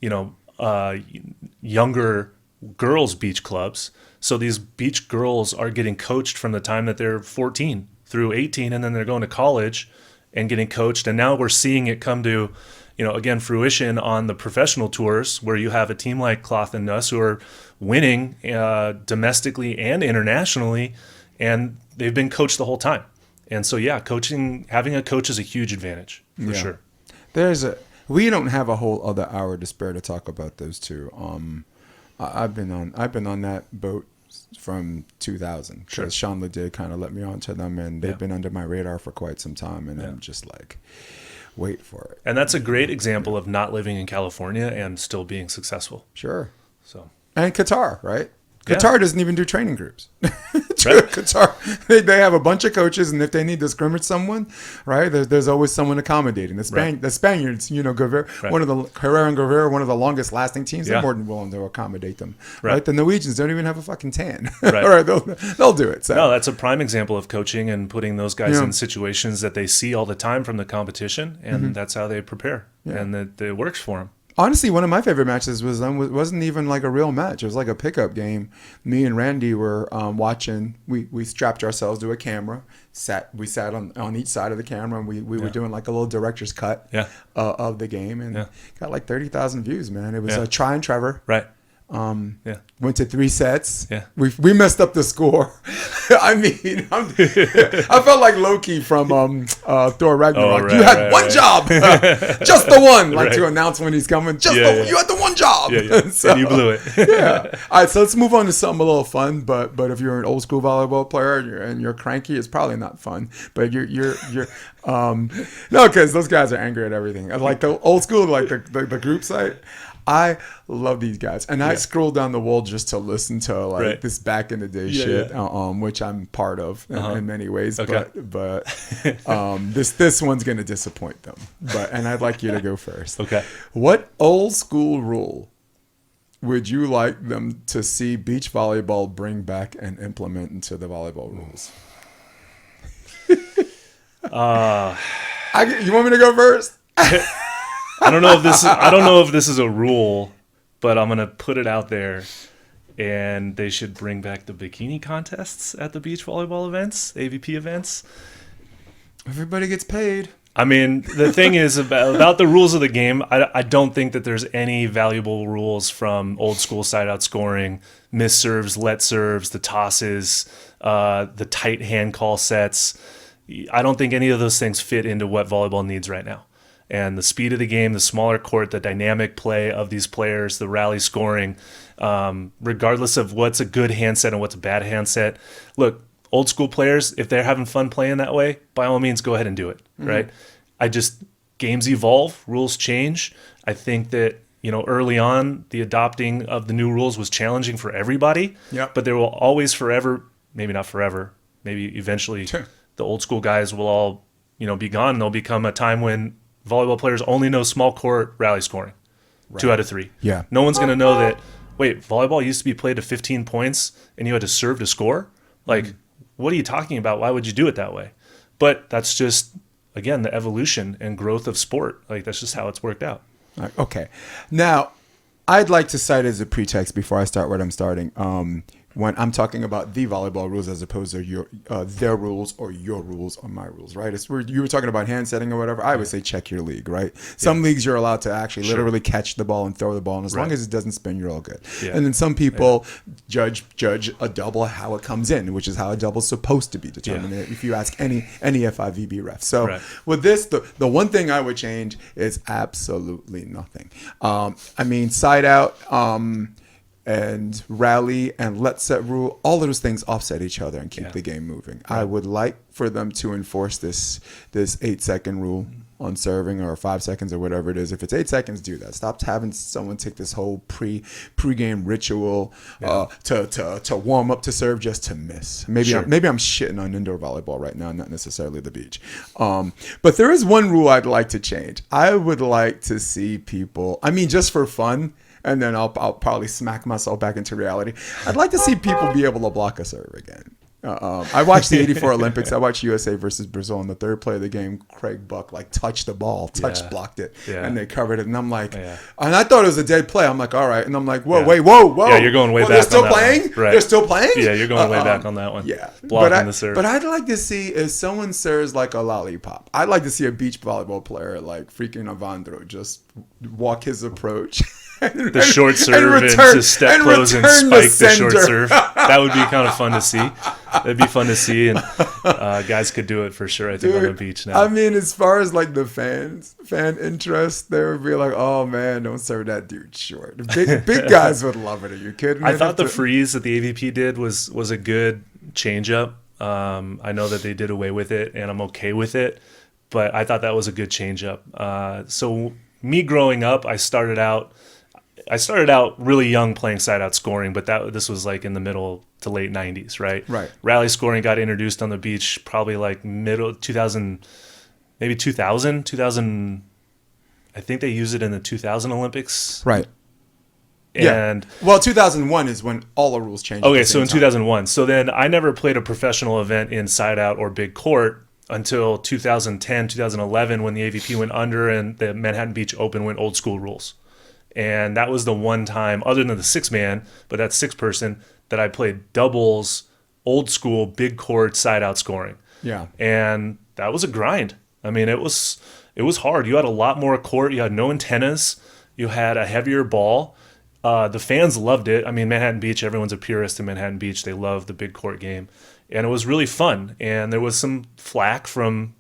younger girls' beach clubs. So these beach girls are getting coached from the time that they're 14 through 18, and then they're going to college and getting coached. And now we're seeing it come to, again, fruition on the professional tours where you have a team like Cloth and Nuss who are winning domestically and internationally. And they've been coached the whole time. And so, having a coach is a huge advantage for sure. We don't have a whole other hour to spare to talk about those two. I've been on that boat from 2000. Because Sean LeDay kind of let me onto them, and they've been under my radar for quite some time. And I'm just like, wait for it. And that's a great example of not living in California and still being successful. Sure. So. And Qatar, right? Qatar doesn't even do training groups. Qatar, they have a bunch of coaches, and if they need to scrimmage someone, right, there's always someone accommodating. The Spaniards, Herrera and Guevara, one of the longest lasting teams, they're more than willing to accommodate them. Right. The Norwegians don't even have a fucking tan. Right. All right, they'll do it. So. No, that's a prime example of coaching and putting those guys in situations that they see all the time from the competition, and that's how they prepare, and that it works for them. Honestly, one of my favorite matches wasn't even like a real match. It was like a pickup game. Me and Randy were watching. We strapped ourselves to a camera. We sat on each side of the camera, and we were doing like a little director's cut of the game, and got like 30,000 views. Man, it was Try and Trevor. Right. Went to 3 sets. Yeah. We messed up the score. I mean, I felt like Loki from Thor Ragnarok. You had one job, just the one, to announce when he's coming. You had the one job. So, and you blew it. All right, so let's move on to something a little fun. But if you're an old school volleyball player and you're cranky, it's probably not fun. But you're no, because those guys are angry at everything. Like the old school, like the group site. I love these guys, and I scroll down the wall just to listen to this back in the day shit, which I'm part of in many ways. Okay. But this one's gonna disappoint them. And I'd like you to go first. Okay. What old school rule would you like them to see beach volleyball bring back and implement into the volleyball rules? You want me to go first? I don't know if this is a rule, but I'm gonna put it out there. And they should bring back the bikini contests at the beach volleyball events, AVP events. Everybody gets paid. I mean, the thing is about the rules of the game, I don't think that there's any valuable rules from old school side-out scoring, miss serves, let serves, the tosses, the tight hand call sets. I don't think any of those things fit into what volleyball needs right now. And the speed of the game, the smaller court, the dynamic play of these players, the rally scoring, regardless of what's a good handset and what's a bad handset. Look, old school players, if they're having fun playing that way, by all means, go ahead and do it, right? Games evolve, rules change. I think that, early on, the adopting of the new rules was challenging for everybody, but there will always forever, maybe not forever, maybe eventually, the old school guys will all, be gone. There'll become a time when volleyball players only know small court rally scoring, 2 out of 3. Yeah. No one's going to know that, wait, volleyball used to be played to 15 points and you had to serve to score? Like, what are you talking about? Why would you do it that way? But that's just, again, the evolution and growth of sport. Like, that's just how it's worked out. Okay. Now, I'd like to cite as a pretext before I start what I'm starting. When I'm talking about the volleyball rules as opposed to their rules or your rules or my rules, right? It's where you were talking about hand setting or whatever. I would say check your league, right? Some leagues you're allowed to actually literally catch the ball and throw the ball, and as long as it doesn't spin, you're all good. Yeah. And then some people judge a double how it comes in, which is how a double's supposed to be determined. If you ask any FIVB ref. So with this, the one thing I would change is absolutely nothing. Side out. And rally and let set rule, all of those things offset each other and keep the game moving. I would like for them to enforce this 8-second rule on serving, or 5 seconds, or whatever it is. If it's 8 seconds, do that. Stop having someone take this whole pre-game ritual to warm up to serve just to miss. Maybe I'm shitting on indoor volleyball right now, not necessarily the beach. But there is one rule I'd like to change. I would like to see people, just for fun, and then I'll probably smack myself back into reality. I'd like to see people be able to block a serve again. I watched the '84 Olympics. I watched USA versus Brazil. In the third play of the game, Craig Buck touched the ball, blocked it, and they covered it. And I'm like, and I thought it was a dead play. I'm like, all right. And I'm like, whoa. Yeah, you're going way back. They're still on playing. That one. Right. They're still playing. Yeah, you're going way back on that one. Yeah, blocking the serve. But I'd like to see if someone serves like a lollipop. I'd like to see a beach volleyball player like freaking Avandro just walk his approach. The short serve and just step close and spike the short serve. That would be kind of fun to see. That'd be fun to see, and guys could do it for sure. I think on the beach now. As far as like the fan interest, they would be like, "Oh man, don't serve that dude short." Big guys would love it. Are you kidding? I thought the freeze that the AVP did was a good change up. I know that they did away with it, and I'm okay with it. But I thought that was a good change up. So me growing up, I started out really young playing side-out scoring, but this was like in the middle to late 90s, right? Right. Rally scoring got introduced on the beach probably like middle 2000, maybe 2000. I think they used it in the 2000 Olympics. Right. And 2001 is when all the rules changed. Okay, so in 2001. So then I never played a professional event in side-out or big court until 2010, 2011 when the AVP went under and the Manhattan Beach Open went old school rules. And that was the one time, other than the 6-man, but that's 6-person, that I played doubles, old school, big court, side-out scoring. Yeah. And that was a grind. It was hard. You had a lot more court. You had no antennas. You had a heavier ball. The fans loved it. Manhattan Beach, everyone's a purist in Manhattan Beach. They love the big court game. And it was really fun. And there was some flack from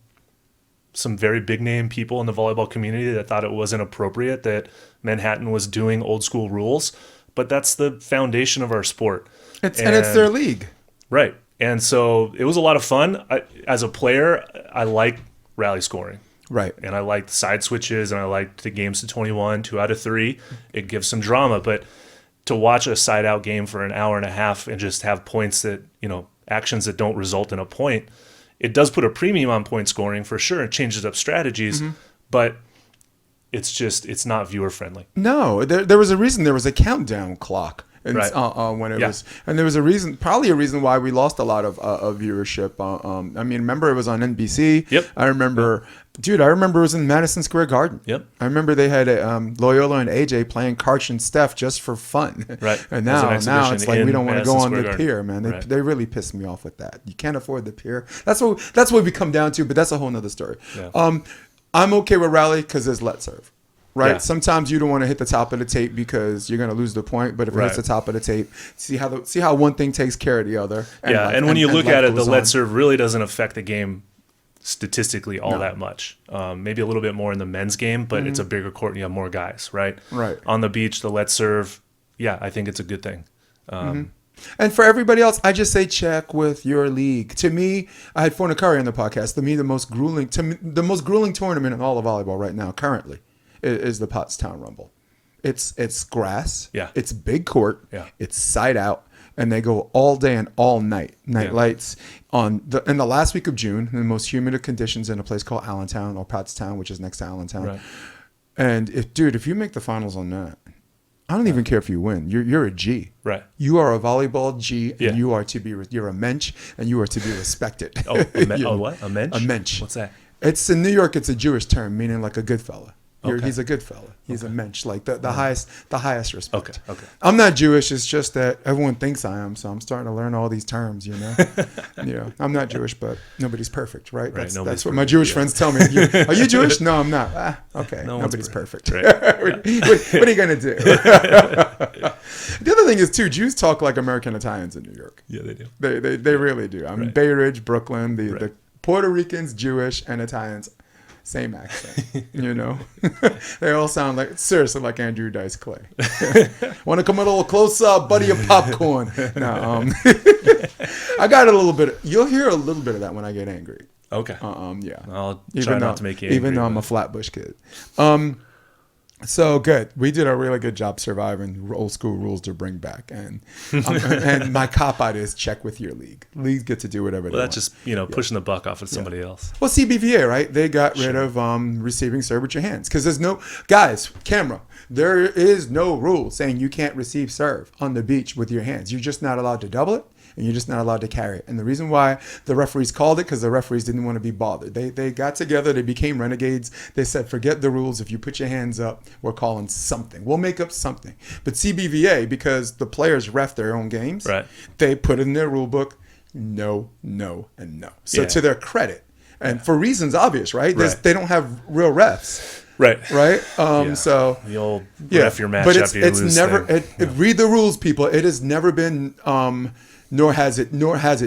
some very big name people in the volleyball community that thought it wasn't appropriate that Manhattan was doing old school rules, but that's the foundation of our sport. And it's their league. Right. And so it was a lot of fun. As a player, I like rally scoring. Right. And I liked side switches, and I liked the games to 21, 2 out of 3. It gives some drama, but to watch a side out game for an hour and a half and just have points that, actions that don't result in a point, it does put a premium on point scoring for sure. It changes up strategies, but it's not viewer friendly. No, there was a reason there was a countdown clock And Right. when it was, and there was probably a reason why we lost a lot of viewership. I mean, remember it was on NBC. Yep. I remember, dude. I remember it was in Madison Square Garden. Yep. I remember they had Loyola and AJ playing Karch and Steph just for fun. Right. And As an now exhibition it's like we don't want to go Madison on Square the Garden. pier, man. Right. They really pissed me off with that. You can't afford the pier. That's what we come down to. But that's a whole nother story. Yeah. I'm okay with rally because there's let serve. Right. Yeah. Sometimes you don't want to hit the top of the tape because you're going to lose the point. But if it hits the top of the tape, see how one thing takes care of the other. And when you look at it, the let serve really doesn't affect the game statistically all that much. Maybe a little bit more in the men's game, but it's a bigger court and you have more guys, right? Right. On the beach, the let serve, I think it's a good thing. And for everybody else, I just say check with your league. To me, I had Fornicari on the podcast. To me, the most grueling tournament in all of volleyball right now, currently, is the Pottstown Rumble. It's grass. Yeah. It's big court. Yeah. It's side out, and they go all day and all night. Night lights in the last week of June, in the most humid of conditions in a place called Allentown or Pottstown, which is next to Allentown. Right. And if you make the finals on that, I don't even care if you win. You're a G. Right. You are a volleyball G, and Yeah. you're a mensch, and you are to be respected. What? A mensch? A mensch. What's that? It's in New York. It's a Jewish term meaning like a good fella. Okay. He's a good fella. He's a mensch, like the highest respect. Okay. I'm not Jewish. It's just that everyone thinks I am, so I'm starting to learn all these terms. You know, I'm not Jewish, but nobody's perfect, right? That's what my Jewish friends tell me. Are you Jewish? No, I'm not. Okay, nobody's perfect. Right. what are you gonna do? The other thing is too, Jews talk like American Italians in New York. Yeah, they do. They really do. I mean, Bay Ridge, Brooklyn, the Puerto Ricans, Jewish, and Italians. Same accent, you know. They all sound seriously like Andrew Dice Clay. Want to come a little close up, buddy, of popcorn. No, I got a little bit. You'll hear a little bit of that when I get angry. Okay. Yeah. I'll try not to make you angry. Even though I'm a Flatbush kid. So good. We did a really good job surviving old school rules to bring back, and my cop out is check with your league. Leagues get to do whatever they want. That's just pushing the buck off of somebody else. Well, CBVA, right? They got rid of receiving serve with your hands because there's no camera. There is no rule saying you can't receive serve on the beach with your hands. You're just not allowed to double it. And you're just not allowed to carry it. And the reason why the referees called it, because the referees didn't want to be bothered. They got together. They became renegades. They said, forget the rules. If you put your hands up, we're calling something. We'll make up something. But CBVA, because the players ref their own games, they put in their rule book, no, no, and no. So to their credit, and for reasons obvious, right? They don't have real refs. Right. So the old ref your match but after you lose. It's never. Read the rules, people. It has never been. Nor has it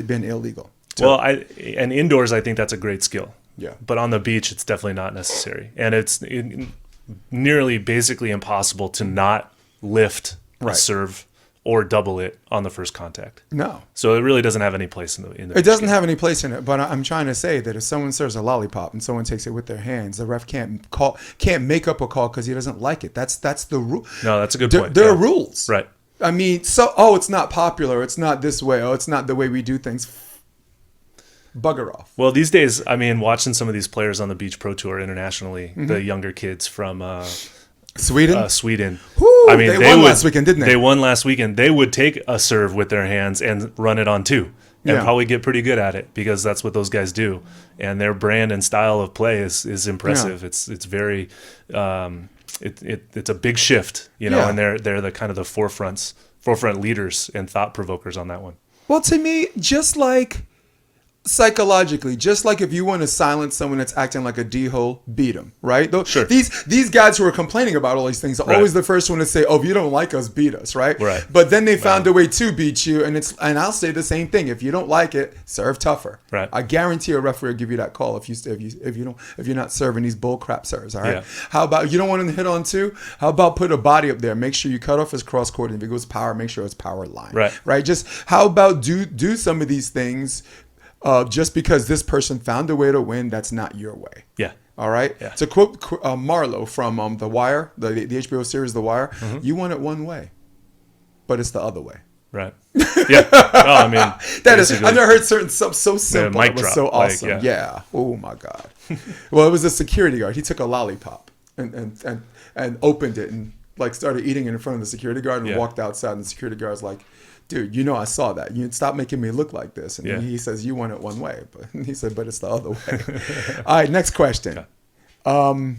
been illegal. Well, and indoors, I think that's a great skill. Yeah. But on the beach, it's definitely not necessary, and it's nearly basically impossible to not lift a serve or double it on the first contact. No. So it really doesn't have any place in the. It doesn't have any place in it. But I'm trying to say that if someone serves a lollipop and someone takes it with their hands, the ref can't make up a call because he doesn't like it. That's the rule. No, that's a good point. There are rules. Right. I mean, it's not popular. It's not this way. It's not the way we do things. Bugger off. Well, these days, I mean, watching some of these players on the Beach Pro Tour internationally, the younger kids from Sweden. Woo, I mean, they won last weekend, didn't they? They won last weekend. They would take a serve with their hands and run it on two, and probably get pretty good at it because that's what those guys do. And their brand and style of play is impressive. Yeah. It's very. It's a big shift, and they're the kind of the forefront leaders and thought provokers on that one. Well, to me, just like psychologically, just like if you want to silence someone that's acting like a D-hole, beat them, right? Sure. These guys who are complaining about all these things are always the first one to say, "Oh, if you don't like us, beat us," right? Right. But then they found a way to beat you, and I'll say the same thing: if you don't like it, serve tougher. Right. I guarantee a referee will give you that call if you're not serving these bull crap serves. All right. Yeah. How about you don't want him to hit on two? How about put a body up there? Make sure you cut off his cross court, and if it goes power, make sure it's power line. Right. Right. Just how about do some of these things. Just because this person found a way to win, that's not your way. Yeah. All right. Yeah. To quote Marlowe from The Wire, the HBO series The Wire, you want it one way, but it's the other way. Right. Yeah. Oh, I mean, that is. I've never heard certain stuff so simple. Mic it was drop, so awesome. like, yeah. Oh my God. Well, it was a security guard. He took a lollipop and opened it and like started eating in front of the security guard and walked outside, and the security guard's like, dude, I saw that. You stop making me look like this. And he says, you want it one way. But he said, but it's the other way. All right, next question. I'm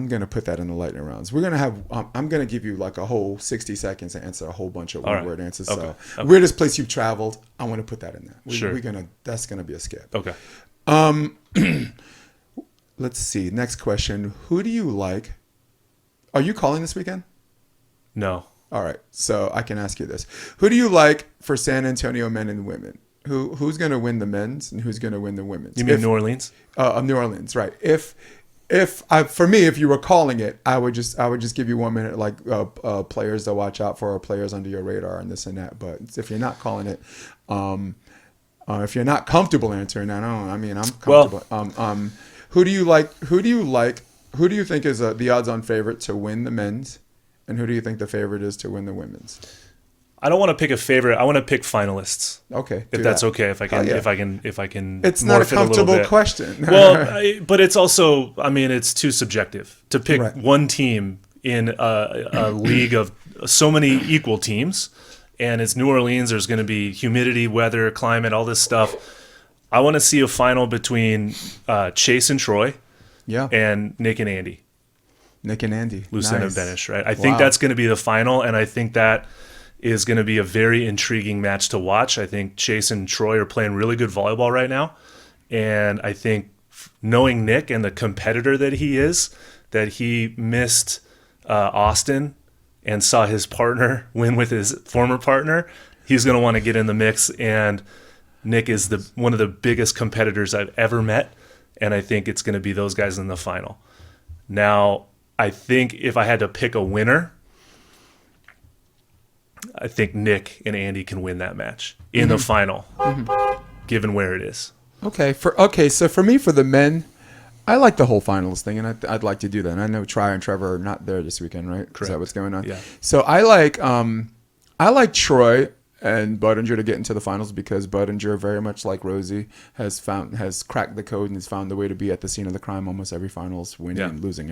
going to put that in the lightning rounds. We're going to have, I'm going to give you like a whole 60 seconds to answer a whole bunch of one-word answers. So weirdest place you've traveled, I want to put that in there. That's going to be a skip. Okay. Let's see. Next question. Who do you like? Are you calling this weekend? No. All right. So I can ask you this. Who do you like for San Antonio men and women? Who's going to win the men's and who's going to win the women's? You mean New Orleans? New Orleans, right. For me, if you were calling it, I would just give you 1 minute, like players to watch out for, or players under your radar and this and that. But if you're not calling it, if you're not comfortable answering that, I'm comfortable. Well, who do you like? Who do you think is the odds-on favorite to win the men's, and who do you think the favorite is to win the women's? I don't want to pick a favorite. I want to pick finalists. Okay, if that's okay. If I can. It's not a comfortable question. Well, but it's also. I mean, it's too subjective to pick one team in a league of so many equal teams, and it's New Orleans. There's going to be humidity, weather, climate, all this stuff. I want to see a final between Chase and Troy, and Nick and Andy. Nick and Andy. Lucena and Benish, right? I think that's going to be the final, and I think that is going to be a very intriguing match to watch. I think Chase and Troy are playing really good volleyball right now, and I think knowing Nick and the competitor that he is, that he missed Austin and saw his partner win with his former partner, he's going to want to get in the mix, and Nick is one of the biggest competitors I've ever met, and I think it's going to be those guys in the final. Now, I think if I had to pick a winner, I think Nick and Andy can win that match in the final, given where it is. So for me, for the men, I like the whole finals thing, and I'd like to do that. And I know Tri and Trevor are not there this weekend, right? Correct. Is that what's going on? Yeah. So I like Troy and Budinger to get into the finals, because Budinger, very much like Rosie, has cracked the code and has found the way to be at the scene of the crime almost every finals, winning and losing.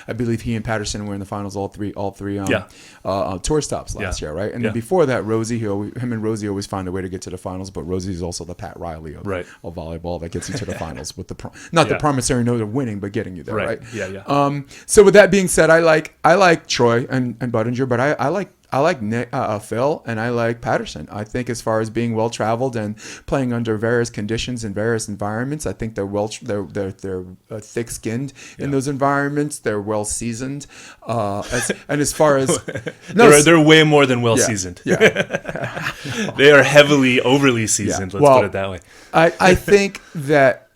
I believe he and Patterson were in the finals all three tour stops last year, right? And then before that, him and Rosie always find a way to get to the finals, but Rosie is also the Pat Riley of volleyball that gets you to the finals with the promissory note of winning, but getting you there, right? So with that being said, I like Troy and Budinger, but I like Nick, Phil, and I like Patterson. I think as far as being well traveled and playing under various conditions and various environments, I think they're thick skinned in those environments. They're well seasoned, and as far as they're way more than well seasoned. Yeah. They are heavily overly seasoned. Let's put it that way. I think that,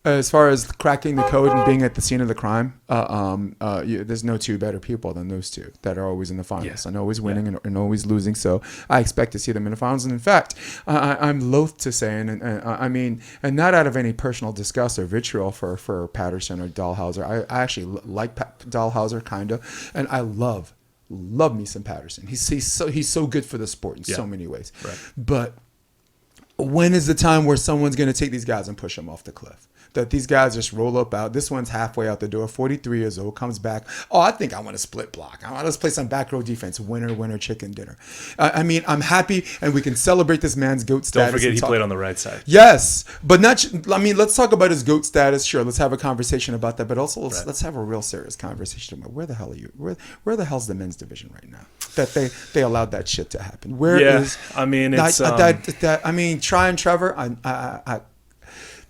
as far as cracking the code and being at the scene of the crime, there's no two better people than those two that are always in the finals and always winning and always losing. So I expect to see them in the finals. And in fact, I'm loath to say, and not out of any personal disgust or vitriol for Patterson or Dahlhauser. I actually like Dahlhauser kind of, and I love me some Patterson. He's so good for the sport in so many ways. Right. But when is the time where someone's going to take these guys and push them off the cliff? That these guys just roll up out. This one's halfway out the door, 43 years old, comes back. Oh, I think I want to split block. I want to play some back row defense. Winner, chicken dinner. I'm happy, and we can celebrate this man's GOAT status. Don't forget he played on the right side. Yes, but let's talk about his GOAT status. Sure, let's have a conversation about that. But also, let's have a real serious conversation about where the hell are you? Where the hell's the men's division right now? That they allowed that shit to happen. Tri and Trevor.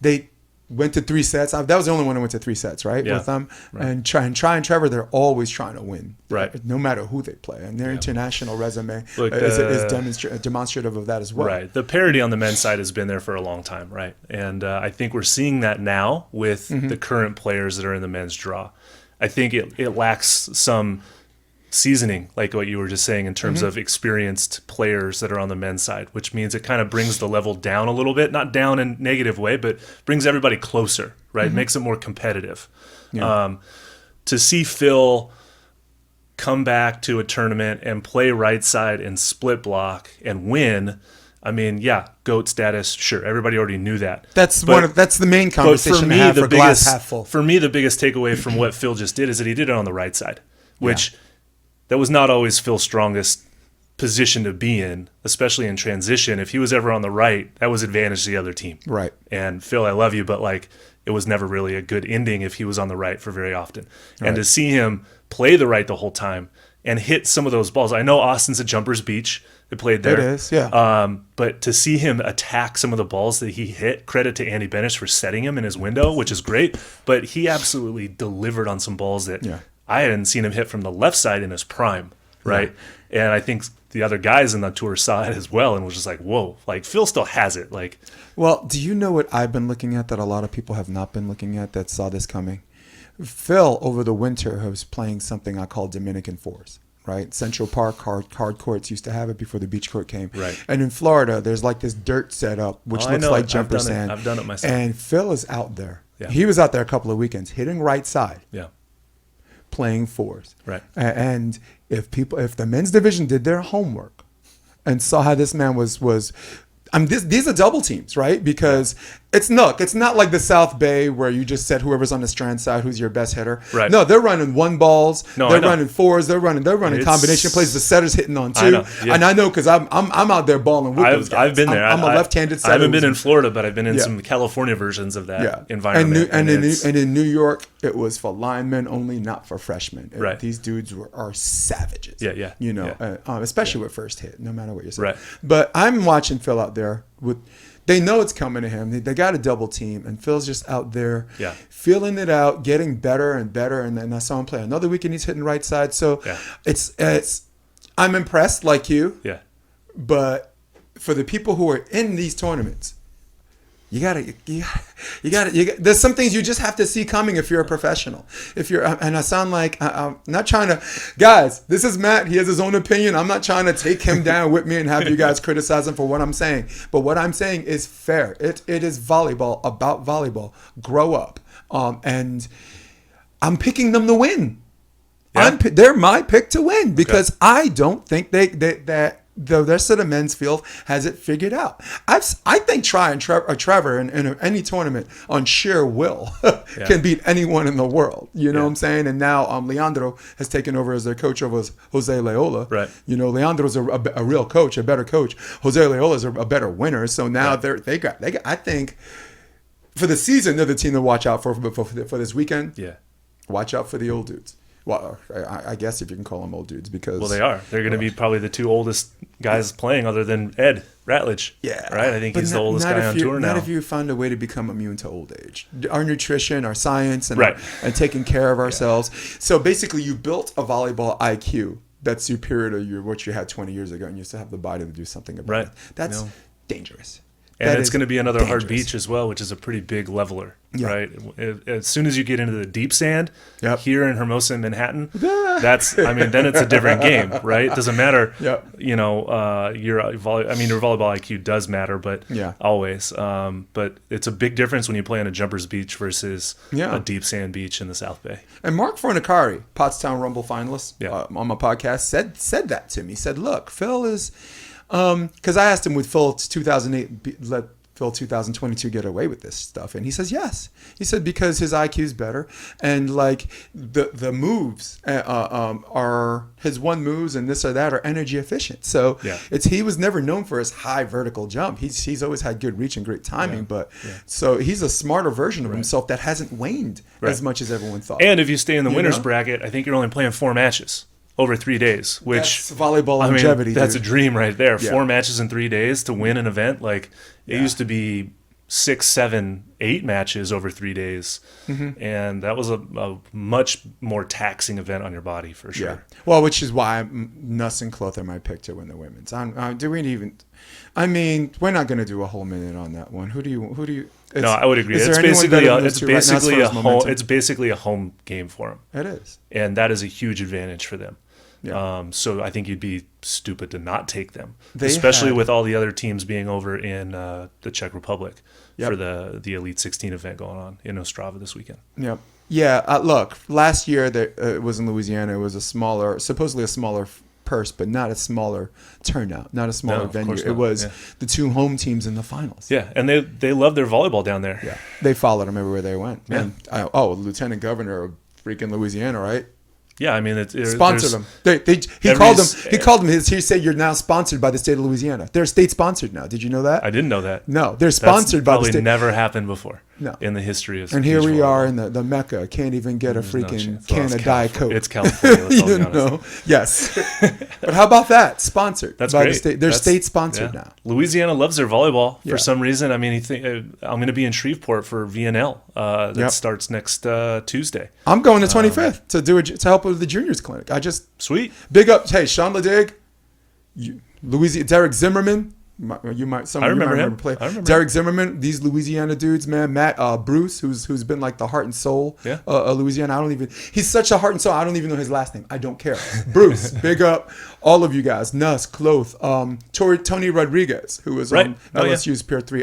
They went to 3 sets. That was the only one who went to 3 sets, right? With them. Right. And Tri and Trevor, they're always trying to win. Right. No matter who they play. And their international resume is demonstrative of that as well. Right. The parity on the men's side has been there for a long time, right? And I think we're seeing that now with the current players that are in the men's draw. I think it lacks some seasoning, like what you were just saying, in terms of experienced players that are on the men's side, which means it kind of brings the level down a little bit, not down in a negative way, but brings everybody closer, right? Makes it more competitive. Yeah. To see Phil come back to a tournament and play right side and split block and win, I mean, yeah, GOAT status, sure. Everybody already knew that. That's the main conversation to have for glass half full. For me, the biggest takeaway from what Phil just did is that he did it on the right side, which that was not always Phil's strongest position to be in, especially in transition. If he was ever on the right, that was advantage to the other team. Right. And Phil, I love you, but like it was never really a good ending if he was on the right for very often. And to see him play the right the whole time and hit some of those balls. I know Austin's at Jumpers Beach. They played there. It is, yeah. But to see him attack some of the balls that he hit, credit to Andy Benish for setting him in his window, which is great. But he absolutely delivered on some balls that I hadn't seen him hit from the left side in his prime, right? Yeah. And I think the other guys in the tour saw it as well and was just like, whoa, like Phil still has it. Like, well, do you know what I've been looking at that a lot of people have not been looking at that saw this coming? Phil, over the winter, was playing something I call Dominican fours. Right, Central Park hard courts used to have it before the beach court came. Right, and in Florida, there's like this dirt setup which looks like jumper sand. I've done it myself. And Phil is out there. Yeah. He was out there a couple of weekends hitting right side. Yeah, playing fours. Right, and if the men's division did their homework and saw how this man was. These are double teams, right? Because it's not like the South Bay where you just said whoever's on the strand side who's your best hitter. Right. No, they're running one balls. No, they're running fours. They're running combination plays. The setter's hitting on two. And I know because I'm out there balling with those guys. I've been there. I'm a left-handed setter. I haven't been in Florida, but I've been in some California versions of that environment. And in New York, it was for linemen only, not for freshmen. Right. These dudes are savages. Yeah. You know, especially with first hit, no matter what you're saying. Right. But I'm watching Phil out there they know it's coming to him. They got a double team, and Phil's just out there feeling it out, getting better and better. And then I saw him play another weekend. He's hitting right side. So it's I'm impressed like you. Yeah. But for the people who are in these tournaments, you gotta. There's some things you just have to see coming if you're a professional. And I sound like I'm not trying to, guys. This is Matt. He has his own opinion. I'm not trying to take him down with me and have you guys criticize him for what I'm saying. But what I'm saying is fair. It is volleyball about volleyball. Grow up. And I'm picking them to win. Yeah. They're my pick to win because I don't think that the rest of the men's field has it figured out. I think Trevor in any tournament on sheer will can beat anyone in the world. You know what I'm saying? And now Leandro has taken over as their coach over Jose Loyola. Right. You know, Leandro's a real coach, a better coach. Jose Loyola's a better winner. So now they got. I think for the season, they're the team to watch out for this weekend. Yeah. Watch out for the old dudes. Well, I guess if you can call them old dudes because... Well, they are. They're going to be probably the two oldest guys playing other than Ed Ratledge. Yeah. Right? I think he's the oldest guy on tour now. Not if you find a way to become immune to old age. Our nutrition, our science, and taking care of ourselves. So basically, you built a volleyball IQ that's superior to what you had 20 years ago, and you still have the body to do something about it. That's dangerous. And it's going to be another hard beach as well, which is a pretty big leveler, right? As soon as you get into the deep sand here in Hermosa and Manhattan, then it's a different game, right? It doesn't matter, you know, your volleyball IQ does matter, but always. But it's a big difference when you play on a Jumpers Beach versus a deep sand beach in the South Bay. And Mark Fornicari, Pottstown Rumble finalist, on my podcast, said that to me. He said, look, Phil is... because I asked him, would Phil 2008 let Phil 2022 get away with this stuff? And he says yes. He said because his IQ is better and like the moves are his one moves and this or that are energy efficient. So he was never known for his high vertical jump. He's always had good reach and great timing, but so he's a smarter version of himself that hasn't waned as much as everyone thought. And if you stay in the winners bracket, I think you're only playing 4 matches. Over 3 days, which that's volleyball longevity. That's a dream right there. 4 matches in 3 days to win an event. Like it used to be 6, 7, 8 matches over 3 days, and that was a much more taxing event on your body for sure. Yeah. Well, which is why Nuss and Cloth are my pick to win the women's. Do we even? I mean, we're not going to do a whole minute on that one. Who do you? No, I would agree. It's basically a home game for them. It is, and that is a huge advantage for them. Yeah. So I think you'd be stupid to not take them, especially with all the other teams being over in the Czech Republic for the Elite 16 event going on in Ostrava this weekend. Yep. Yeah. Look, last year it was in Louisiana. It was supposedly a smaller purse, but not a smaller turnout, not a smaller of venue. course It not. was Yeah. the two home teams in the finals. Yeah, and they love their volleyball down there. Yeah, they followed him everywhere they went. Yeah. And Lieutenant Governor of freaking Louisiana, right? Yeah, I mean, Sponsored them. He called them his. He said, "You're now sponsored by the state of Louisiana. They're state sponsored now. Did you know that? I didn't know that. No, they're sponsored by the Probably state. never happened before. No. In the history of. And here beach we volleyball. are in the Mecca. Can't even get a There's no freaking chance. Well, can it's of Diet Coke. It's California. Let's all be You honest. know, yes. But how about that? Sponsored. That's by great. the state. They're That's- state sponsored yeah. now. Louisiana loves their volleyball Yeah. for some reason. I mean, I'm going to be in Shreveport for VNL. That Yep. starts next Tuesday. I'm going the 25th to help with the juniors clinic. I just Sweet. big up. Hey, Sean Ledig, Louisiana, Derek Zimmerman. Some I of you might remember him. play. I remember Derek Zimmerman. These Louisiana dudes, man. Matt Bruce, who's been like the heart and soul Yeah. of Louisiana. He's such a heart and soul. I don't even know his last name. I don't care. Bruce, big up all of you guys. Nuss, Cloth, Tony Rodriguez, who was Right. on Oh, yeah. LSU's Pair 3.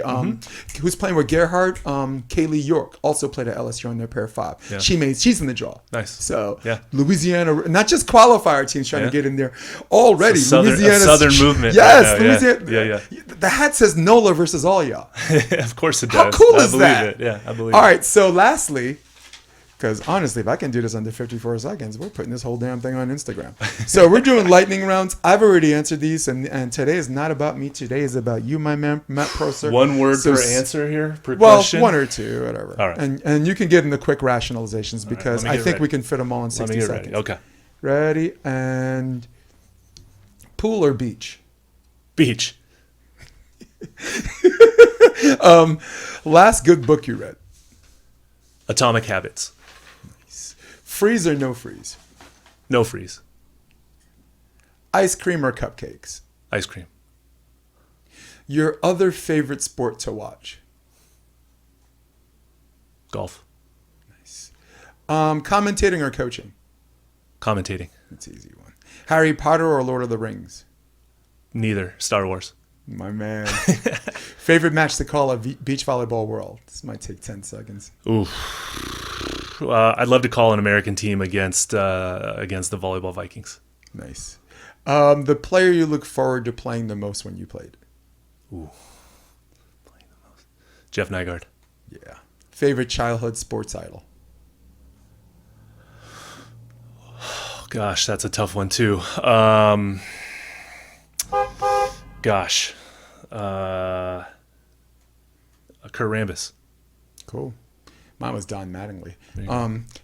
Who's playing with Gerhard? Kaylee York also played at LSU on their Pair 5. Yeah. She's in the draw. Nice. So Yeah. Louisiana, not just qualifier teams trying Yeah. to get in there already. It's a Louisiana's southern movement Yes, right now, yeah. Louisiana. Yeah. The hat says NOLA versus all y'all. Of course it does. How cool I is believe that? It. Yeah, I believe All it. right, so lastly, because honestly, if I can do this under 54 seconds, we're putting this whole damn thing on Instagram. So we're doing lightning rounds. I've already answered these, and today is not about me. Today is about you, my man, Matt Prosser. One word So per answer here, per Well, question. one or two, whatever. All right. And you can get into quick rationalizations because let me I get think ready. we can fit them all in 60 Let me get seconds. ready. Okay. Ready? And pool or beach? Beach. Last good book you read? Atomic Habits. Freeze or no freeze? No freeze. Ice cream or cupcakes? Ice cream. Your other favorite sport to watch? Golf. Commentating or coaching? Commentating. That's an easy one. Harry Potter or Lord of the Rings? Neither. Star Wars. My man. Favorite match to call at Beach Volleyball World? This might take 10 seconds. Ooh. I'd love to call an American team against the volleyball Vikings. Nice. The player you look forward to playing the most when you played? Ooh. Playing the most. Jeff Nygaard. Yeah. Favorite childhood sports idol? Oh, gosh, that's a tough one too. Kurt Rambis. Cool. Mine was Don Mattingly.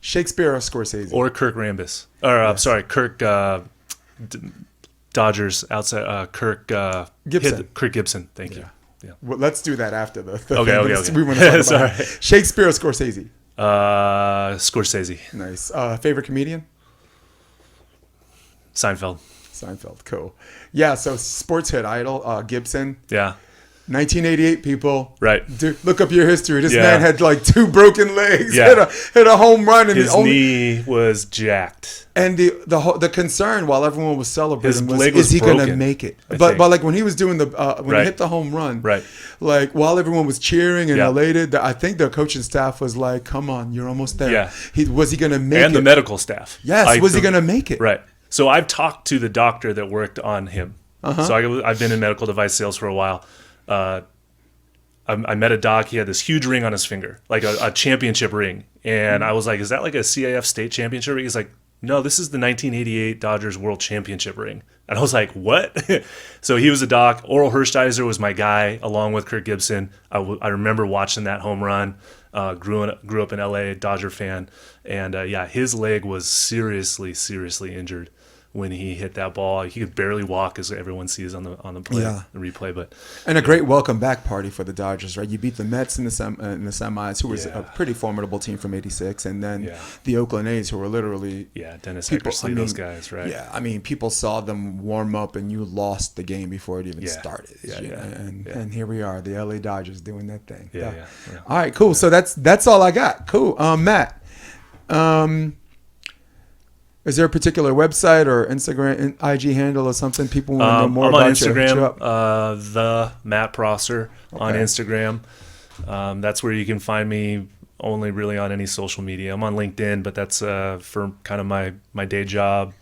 Shakespeare or Scorsese? Or Kirk Rambis. Sorry, Kirk Dodgers outside. Kirk Gibson. Kirk Gibson. Thank you. Yeah. Well, let's do that after the Okay. We want to talk about Sorry. it. Shakespeare or Scorsese? Scorsese. Nice. Favorite comedian? Seinfeld. Seinfeld. Cool. Yeah, so sports hit idol, Gibson. Yeah. 1988, people. Right. Dude, look up your history. This Yeah. man had like 2 broken legs. Yeah. Hit a home run, and His knee was jacked. And the concern while everyone was celebrating was, leg is he going to broken, make it? I But think. like when he was doing when Right. he hit the home run, Right. like while everyone was cheering and Yeah. elated, I think the coaching staff was like, "Come on, you're almost there." Yeah. Was he going to make And it? the medical staff. Yes. Like Was he going to make it? Right. So I've talked to the doctor that worked on him. So I've been in medical device sales for a while. I met a doc. He had this huge ring on his finger, like a championship ring. And I was like, is that like a CAF state championship ring? He's like, no, this is the 1988 Dodgers World Championship ring. And I was like, what? So he was a doc. Oral Hershtizer was my guy, along with Kirk Gibson. I remember watching that home run. Grew up in LA, Dodger fan. And his leg was seriously injured when he hit that ball. He could barely walk, as everyone sees on the play, the replay. But And a great welcome back party for the Dodgers, right? You beat the Mets in the semis, who was a pretty formidable team from '86, and then the Oakland A's, who were literally Dennis Eckersley, those guys, right? Yeah, I mean, people saw them warm up, and you lost the game before it even started. And here we are, the LA Dodgers doing that thing. Yeah. All right, cool. So that's all I got. Cool, Matt. Is there a particular website or Instagram, IG handle or something people want to know more I'm about? on Instagram, the Matt Prosser on Instagram. That's where you can find me only really on any social media. I'm on LinkedIn, but that's for kind of my day job.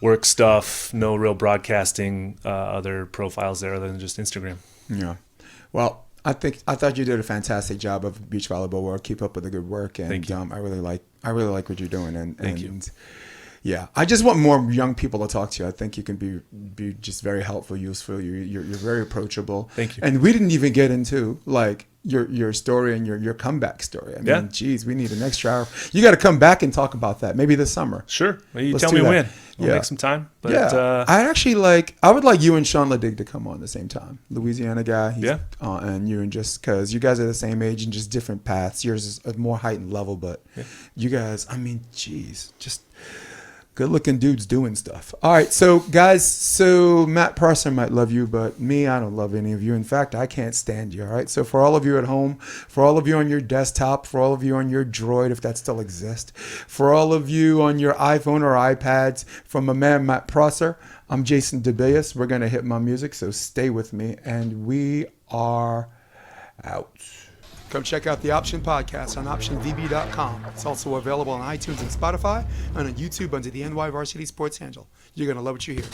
work stuff, no real broadcasting other profiles there other than just Instagram. Yeah. Well, I thought you did a fantastic job of Beach Volleyball World. Keep up with the good work, and Thank you. I really like what you're doing. And Thank you. Yeah, I just want more young people to talk to you. I think you can be just very helpful, useful. You're very approachable. Thank you. And we didn't even get into like your story and your comeback story. I mean, Yeah. geez, we need an extra hour. You got to come back and talk about that maybe this summer. Sure. Well, you Let's tell do me that. when. We'll Yeah. make some time. But, Yeah, I would like you and Sean Ledig to come on at the same time. Louisiana guy. Yeah. And you, and just because you guys are the same age and just different paths. Yours is a more heightened level, but you guys, I mean, geez, just good looking dudes doing stuff. All right, so guys, Matt Parson might love you, but me, I don't love any of you. In fact, I can't stand you. All right, so for all of you at home, for all of you on your desktop, for all of you on your Droid, if that still exists, for all of you on your iPhone or iPads, from my man Matt Prosser, I'm Jason DeBias. We're gonna hit my music, so stay with me, and we are out. Come check out the Option Podcast on OptionDB.com. It's also available on iTunes and Spotify, and on YouTube under the NY Varsity Sports handle. You're going to love what you hear.